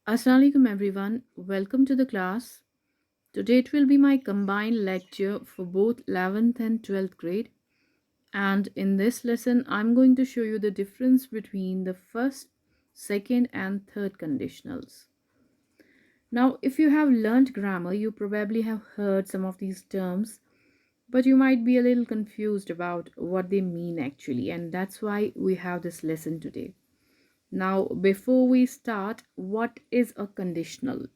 Assalamualaikum everyone, welcome to the class. Today it will be my combined lecture for both 11th and 12th grade. And in this lesson, I'm going to show you the difference between the first, second, and third conditionals. Now, if you have learned grammar, you probably have heard some of these terms, but you might be a little confused about what they mean actually, and that's why we have this lesson today. Now, before we start, what is a conditional?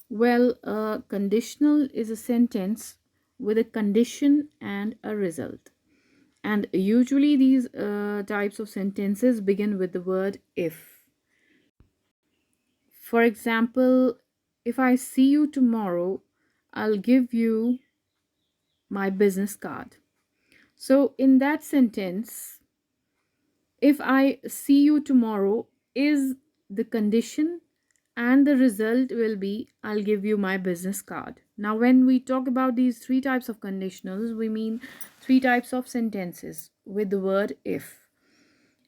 Well, a conditional is a sentence with a condition and a result. And usually, these types of sentences begin with the word if. For example, if I see you tomorrow, I'll give you my business card. So, in that sentence, if I see you tomorrow is the condition, and the result will be I'll give you my business card. Now, when we talk about these three types of conditionals, we mean three types of sentences with the word if.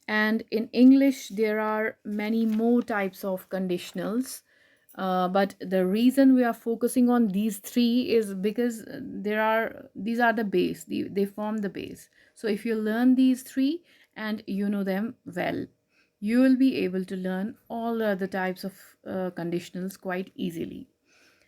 And in English, there are many more types of conditionals. But the reason we are focusing on these three is because these are the base, they form the base. So if you learn these three and you know them well, you will be able to learn all the other types of conditionals quite easily.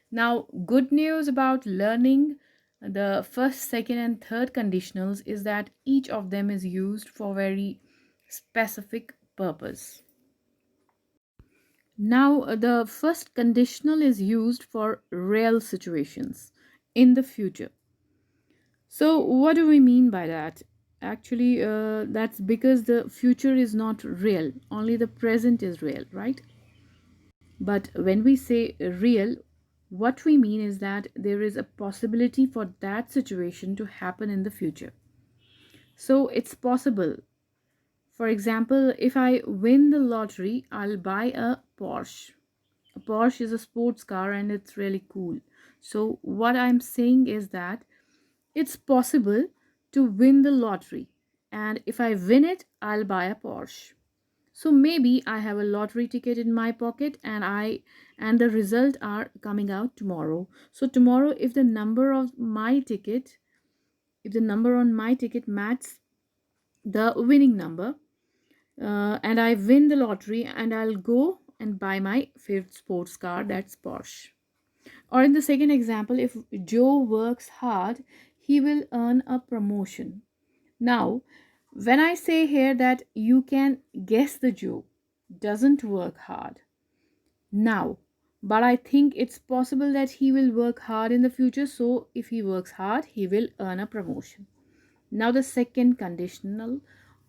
Now, good news about learning the first, second, and third conditionals is that each of them is used for very specific purpose. Now, the first conditional is used for real situations in the future. So, what do we mean by that? Actually, that's because the future is not real, only the present is real, right? But when we say real, what we mean is that there is a possibility for that situation to happen in the future. So, it's possible. For example, if I win the lottery, I'll buy a Porsche. A Porsche is a sports car and it's really cool. So, what I'm saying is that it's possible to win the lottery, and if I win it, I'll buy a Porsche. So maybe I have a lottery ticket in my pocket and the result are coming out tomorrow. So tomorrow, if the number on my ticket matches the winning number, and I win the lottery, and I'll go and buy my favorite sports car, that's Porsche. Or in the second example, if Joe works hard, he will earn a promotion. Now, when I say here that you can guess the Joe doesn't work hard now, but I think it's possible that he will work hard in the future. So, if he works hard, he will earn a promotion. Now, the second conditional,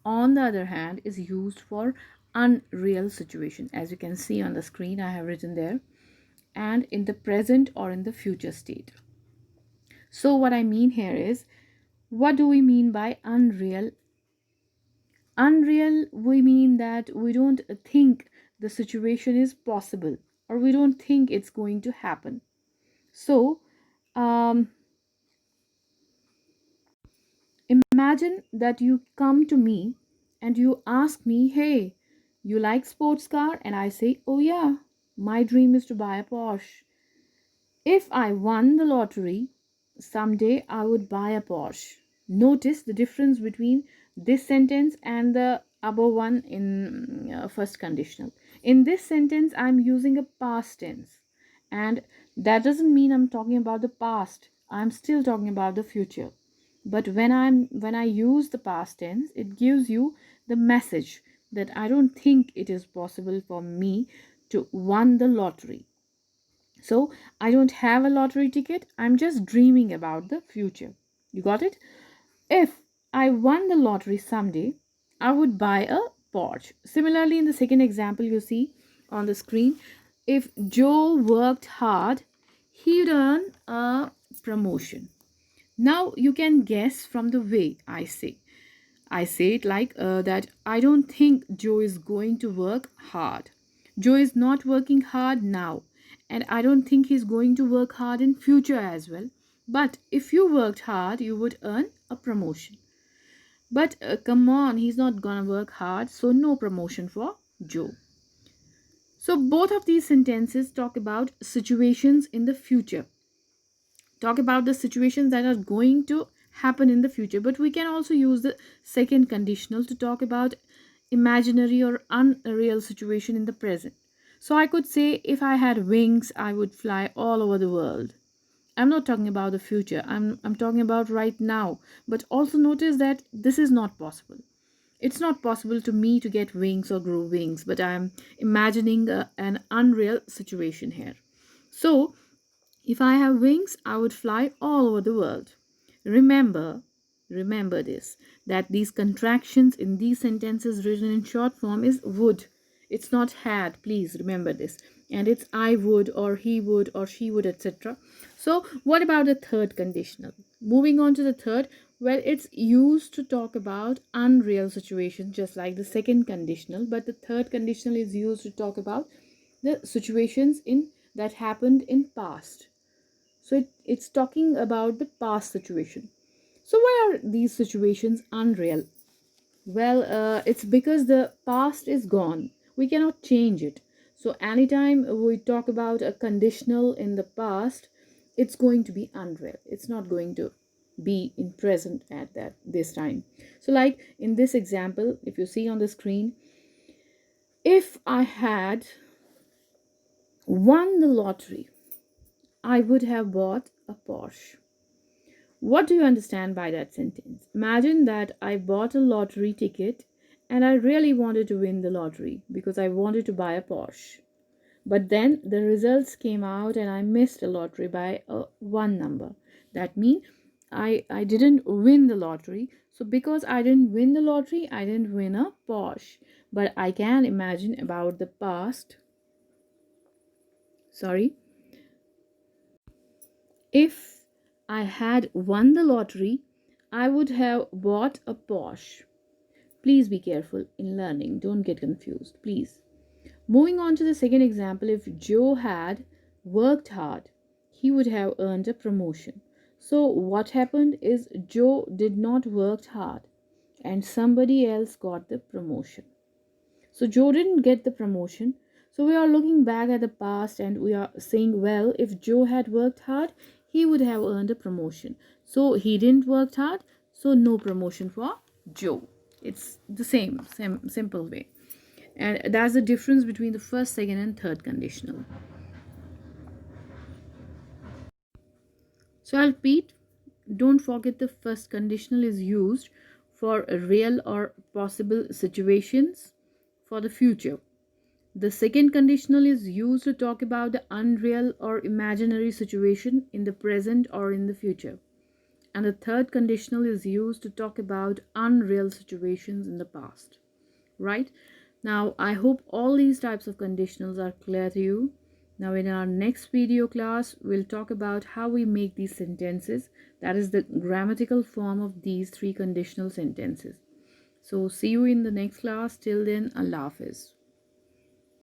on the other hand, is used for unreal situation. As you can see on the screen, I have written there, and in the present or in the future state. So, what I mean here is, what do we mean by unreal? Unreal, we mean that we don't think the situation is possible, or we don't think it's going to happen. So, um, imagine that you come to me and you ask me, hey, you like sports car? And I say, oh yeah, my dream is to buy a Porsche. If I won the lottery, someday I would buy a Porsche. Notice the difference between this sentence and the above one in first conditional. In this sentence, I'm using a past tense, and that doesn't mean I'm talking about the past. I'm still talking about the future. But when I use the past tense, it gives you the message that I don't think it is possible for me to win the lottery. So I don't have a lottery ticket. I'm just dreaming about the future. You got it? If I won the lottery someday, I would buy a Porsche. Similarly, in the second example you see on the screen, if Joe worked hard, he'd earn a promotion. Now you can guess from the way I say. I say it like that I don't think Joe is going to work hard. Joe is not working hard now, and I don't think he's going to work hard in future as well. But if you worked hard, you would earn a promotion. But come on, he's not gonna work hard, so no promotion for Joe. So both of these sentences talk about situations in the future, talk about the situations that are going to happen in the future. But we can also use the second conditional to talk about imaginary or unreal situation in the present. So I could say, if I had wings, I would fly all over the world. I'm not talking about the future. I'm talking about right now. But also notice that this is not possible. It's not possible to me to get wings or grow wings, but I'm imagining an unreal situation here. So if I have wings, I would fly all over the world. Remember, remember this, that these contractions in these sentences written in short form is would. It's not had, please remember this. And it's I would or he would or she would, etc. So, what about the third conditional? Moving on to the third, well, it's used to talk about unreal situations, just like the second conditional, but the third conditional is used to talk about the situations in that happened in past. So it's talking about the past situation. So why are these situations unreal? Well, it's because the past is gone. We cannot change it. So anytime we talk about a conditional in the past, it's going to be unreal. It's not going to be in present at that this time. So like in this example, if you see on the screen, if I had won the lottery, I would have bought a Porsche. What do you understand by that sentence? Imagine that I bought a lottery ticket and I really wanted to win the lottery because I wanted to buy a Porsche. But then the results came out and I missed the lottery by one number. That means I didn't win the lottery. So because I didn't win the lottery, I didn't win a Porsche. But I can imagine about the past. Sorry. If I had won the lottery, I would have bought a Porsche. Please be careful in learning. Don't get confused, please. Moving on to the second example, if Joe had worked hard, he would have earned a promotion. So, what happened is Joe did not work hard and somebody else got the promotion. So Joe didn't get the promotion. So we are looking back at the past and we are saying, well, if Joe had worked hard, he would have earned a promotion. So he didn't work hard, so no promotion for Joe. It's the same simple way. And that's the difference between the first, second, and third conditional. So I'll repeat, don't forget the first conditional is used for real or possible situations for the future. The second conditional is used to talk about the unreal or imaginary situation in the present or in the future. And the third conditional is used to talk about unreal situations in the past. Right? Now, I hope all these types of conditionals are clear to you. Now, in our next video class, we'll talk about how we make these sentences. That is the grammatical form of these three conditional sentences. So, see you in the next class. Till then, Allah Hafiz.